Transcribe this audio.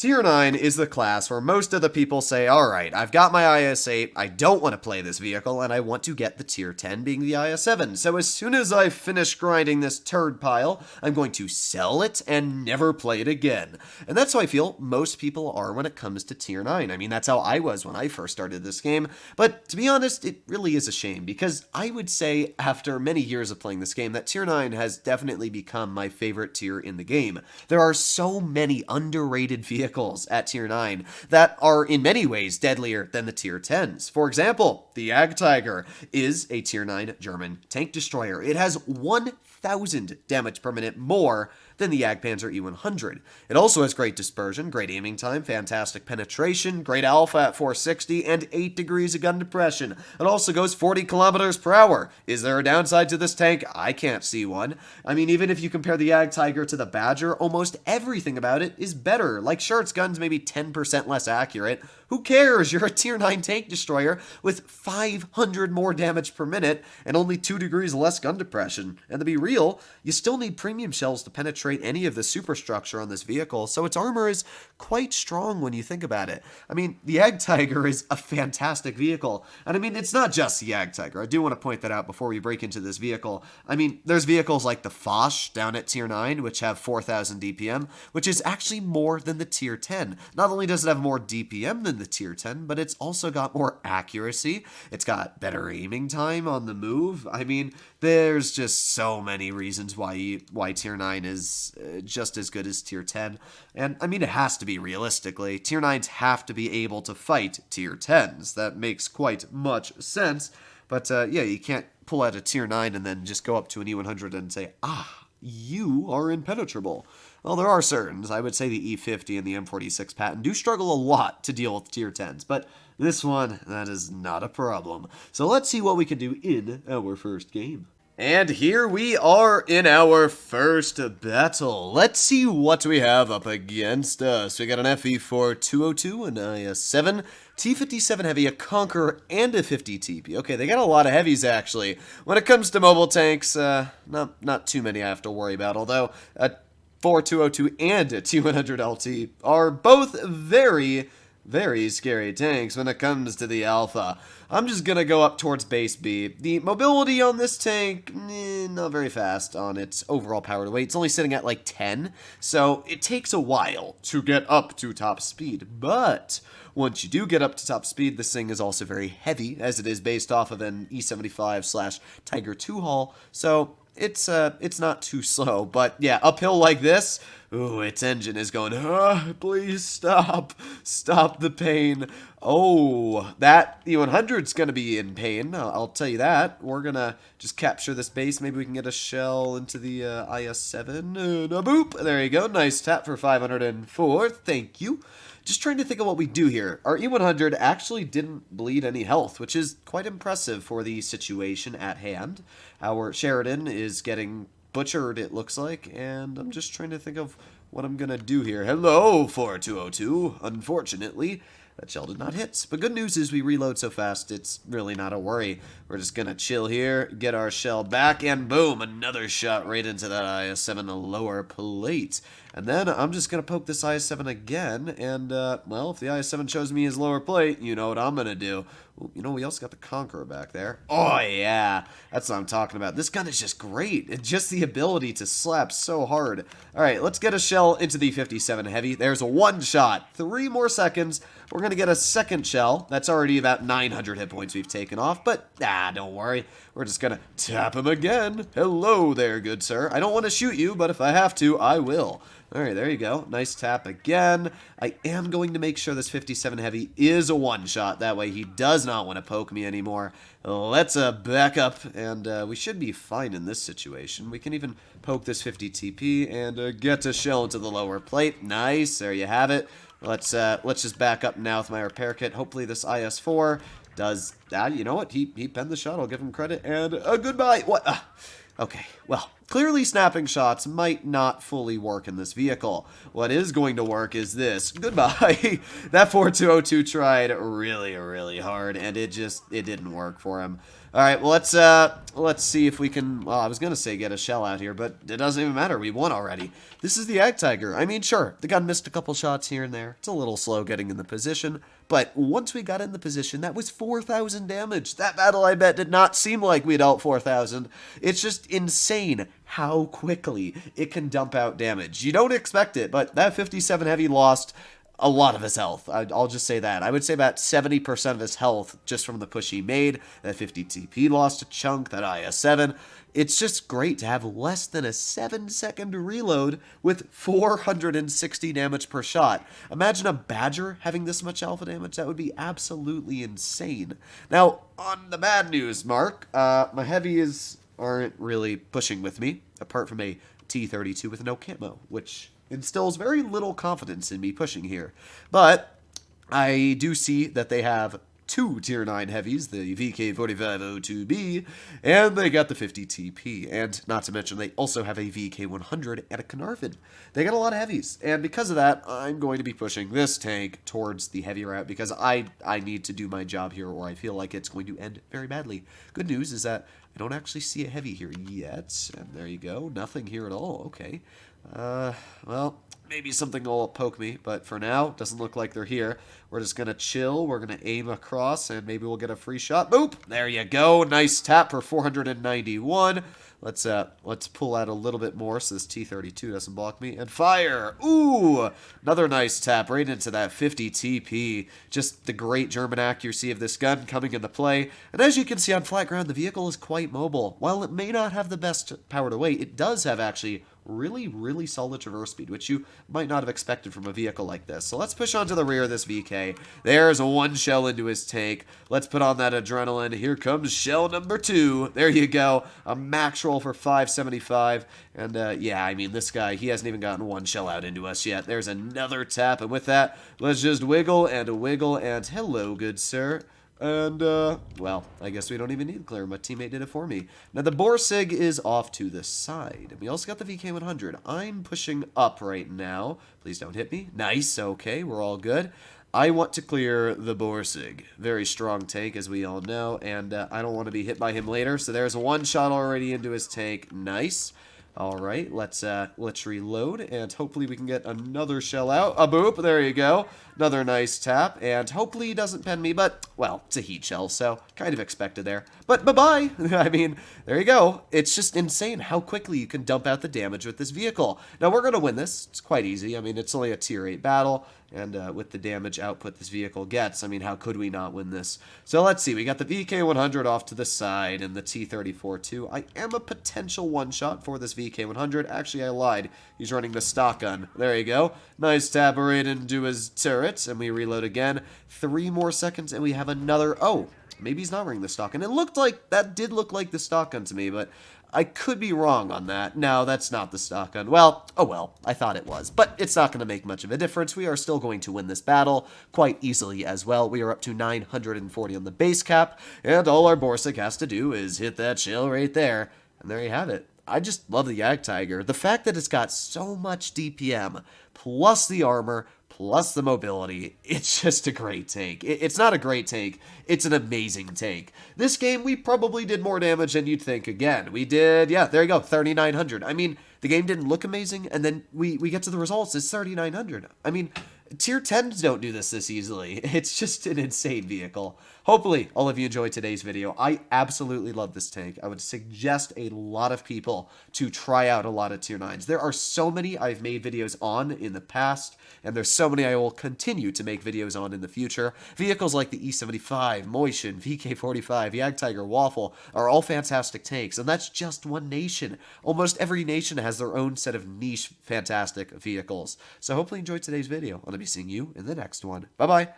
Tier 9 is the class where most of the people say, alright, I've got my IS-8, I don't want to play this vehicle, and I want to get the Tier 10 being the IS-7. So as soon as I finish grinding this turd pile, I'm going to sell it and never play it again. And that's how I feel most people are when it comes to Tier 9. I mean, that's how I was when I first started this game. But to be honest, it really is a shame, because I would say after many years of playing this game that Tier 9 has definitely become my favorite tier in the game. There are so many underrated vehicles at Tier 9 that are in many ways deadlier than the Tier 10s. For example, the Jagdtiger is a Tier 9 German tank destroyer. It has 1,000 damage per minute more than the Jagdpanzer E100. It also has great dispersion, great aiming time, fantastic penetration, great alpha at 460, and 8 degrees of gun depression. It also goes 40 kilometers per hour. Is there a downside to this tank? I can't see one. I mean, even if you compare the Jagdtiger to the Badger, almost everything about it is better. Like, sure, its gun's maybe 10% less accurate. Who cares? You're a Tier 9 tank destroyer with 500 more damage per minute and only 2 degrees less gun depression. And to be real, you still need premium shells to penetrate any of the superstructure on this vehicle, so its armor is quite strong when you think about it. I mean, the Jagdtiger is a fantastic vehicle, and I mean, it's not just the Jagdtiger. I do want to point that out before we break into this vehicle. I mean, there's vehicles like the Foch down at Tier 9, which have 4,000 DPM, which is actually more than the Tier 10. Not only does it have more DPM than the Tier 10, but it's also got more accuracy. It's got better aiming time on the move. I mean, there's just so many reasons why Tier 9 is just as good as Tier 10. And I mean, it has to be realistically. Tier 9s have to be able to fight Tier 10s. That makes quite much sense. But yeah, you can't pull out a Tier 9 and then just go up to an E100 and say, you are impenetrable. Well, there are certains. I would say the E50 and the M46 Patton do struggle a lot to deal with Tier 10s, but this one, that is not a problem. So let's see what we can do in our first game. And here we are in our first battle. Let's see what we have up against us. We got an FE4 202, an IS-7, T57 Heavy, a Conqueror, and a 50 TP. Okay, they got a lot of heavies, actually. When it comes to mobile tanks, not too many I have to worry about, although a 4202 and a T100 LT are both very scary tanks when it comes to the alpha. I'm just gonna go up towards base B. The mobility on this tank, not very fast on its overall power to weight. It's only sitting at like 10, so it takes a while to get up to top speed. But once you do get up to top speed, this thing is also very heavy, as it is based off of an E75/Tiger 2 hull, so it's not too slow. But yeah, uphill like this, ooh, its engine is going, please stop the pain. Oh, that E100's gonna be in pain, I'll tell you that. We're gonna just capture this base. Maybe we can get a shell into the IS-7. Boop, there you go, nice tap for 504, thank you. Just trying to think of what we do here. Our E100 actually didn't bleed any health, which is quite impressive for the situation at hand. Our Sheridan is getting butchered, it looks like, and I'm just trying to think of what I'm gonna do here. Hello, 4202. Unfortunately, that shell did not hit. But good news is we reload so fast, it's really not a worry. We're just gonna chill here, get our shell back, and boom, another shot right into that IS-7 lower plate. And then I'm just gonna poke this IS-7 again, and, well, if the IS-7 shows me his lower plate, you know what I'm gonna do. Ooh, you know, we also got the Conqueror back there. Oh, yeah, that's what I'm talking about. This gun is just great. It's just the ability to slap so hard. All right, let's get a shell into the 57 Heavy. There's a one shot. 3 more seconds. We're gonna get a second shell. That's already about 900 hit points we've taken off, but, don't worry. We're just gonna tap him again. Hello there, good sir. I don't want to shoot you, but if I have to, I will. Alright, there you go. Nice tap again. I am going to make sure this 57 Heavy is a one-shot. That way he does not want to poke me anymore. Let's back up, and we should be fine in this situation. We can even poke this 50 TP and get a shell into the lower plate. Nice, there you have it. Let's just back up now with my repair kit. Hopefully this IS-4 does... you know what? He penned the shot. I'll give him credit. And goodbye. What? Okay, well, clearly snapping shots might not fully work in this vehicle. What is going to work is this. Goodbye. That 4202 tried really, really hard, and it didn't work for him. All right, well, let's see if we can, well, I was going to say get a shell out here, but it doesn't even matter. We won already. This is the Jagdtiger. I mean, sure, the gun missed a couple shots here and there. It's a little slow getting in the position, but once we got in the position, that was 4,000 damage. That battle, I bet, did not seem like we dealt 4,000. It's just insane how quickly it can dump out damage. You don't expect it, but that 57 heavy lost a lot of his health. I'll just say that. I would say about 70% of his health just from the push he made. That 50 TP lost a chunk, that IS-7. It's just great to have less than a 7-second reload with 460 damage per shot. Imagine a Badger having this much alpha damage. That would be absolutely insane. Now, on the bad news, Mark, my heavies aren't really pushing with me, apart from a T-32 with no camo, which instills very little confidence in me pushing here. But I do see that they have two Tier 9 heavies, the VK4502B, and they got the 50 TP. And not to mention, they also have a VK100 and a Carnarvon. They got a lot of heavies. And because of that, I'm going to be pushing this tank towards the heavy route because I need to do my job here or I feel like it's going to end very badly. Good news is that I don't actually see a heavy here yet. And there you go. Nothing here at all. Okay. Well, maybe something will poke me, but for now, doesn't look like they're here. We're just gonna chill, we're gonna aim across, and maybe we'll get a free shot. Boop! There you go, nice tap for 491. Let's pull out a little bit more so this T-32 doesn't block me, and fire! Ooh! Another nice tap right into that 50 TP. Just the great German accuracy of this gun coming into play. And as you can see on flat ground, the vehicle is quite mobile. While it may not have the best power to weight, it does have actually really solid traverse speed, which you might not have expected from a vehicle like this. So let's push onto the rear of this VK. There's one shell into his tank. Let's put on that adrenaline. Here comes shell number 2. There you go. A max roll for 575. And yeah, I mean, this guy, he hasn't even gotten one shell out into us yet. There's another tap. And with that, let's just wiggle and hello, good sir. And, well, I guess we don't even need to clear. My teammate did it for me. Now, the Borsig is off to the side. And we also got the VK100. I'm pushing up right now. Please don't hit me. Nice. Okay, we're all good. I want to clear the Borsig. Very strong tank, as we all know. And I don't want to be hit by him later. So there's one shot already into his tank. Nice. All right, let's reload, and hopefully we can get another shell out. A boop, there you go. Another nice tap, and hopefully he doesn't pen me, but, well, it's a heat shell, so kind of expected there. But bye-bye. I mean, there you go. It's just insane how quickly you can dump out the damage with this vehicle. Now, we're going to win this. It's quite easy. I mean, it's only a Tier 8 battle, and with the damage output this vehicle gets, I mean, how could we not win this? So let's see. We got the VK100 off to the side, and the T-34 too. I am a potential one-shot for this VK100. Actually, I lied. He's running the stock gun. There you go. Nice tap right into his turret, and we reload again. 3 more seconds, and we have another... Oh, maybe he's not running the stock gun. It looked like... That did look like the stock gun to me, but I could be wrong on that. No, that's not the stock gun. Well, oh well, I thought it was. But it's not going to make much of a difference. We are still going to win this battle quite easily as well. We are up to 940 on the base cap, and all our Borsig has to do is hit that shell right there. And there you have it. I just love the Jagdtiger. The fact that it's got so much DPM, plus the armor, plus the mobility, it's just a great tank. It's not a great tank, it's an amazing tank. This game, we probably did more damage than you'd think. Again, we did, yeah, there you go, 3,900. I mean, the game didn't look amazing, and then we get to the results, it's 3,900. I mean, Tier 10s don't do this easily. It's just an insane vehicle. Hopefully, all of you enjoyed today's video. I absolutely love this tank. I would suggest a lot of people to try out a lot of Tier 9s. There are so many I've made videos on in the past, and there's so many I will continue to make videos on in the future. Vehicles like the E75, Moishin, VK45, Jagdtiger, Waffle are all fantastic tanks, and that's just one nation. Almost every nation has their own set of niche, fantastic vehicles. So hopefully you enjoyed today's video. I'll be seeing you in the next one. Bye-bye.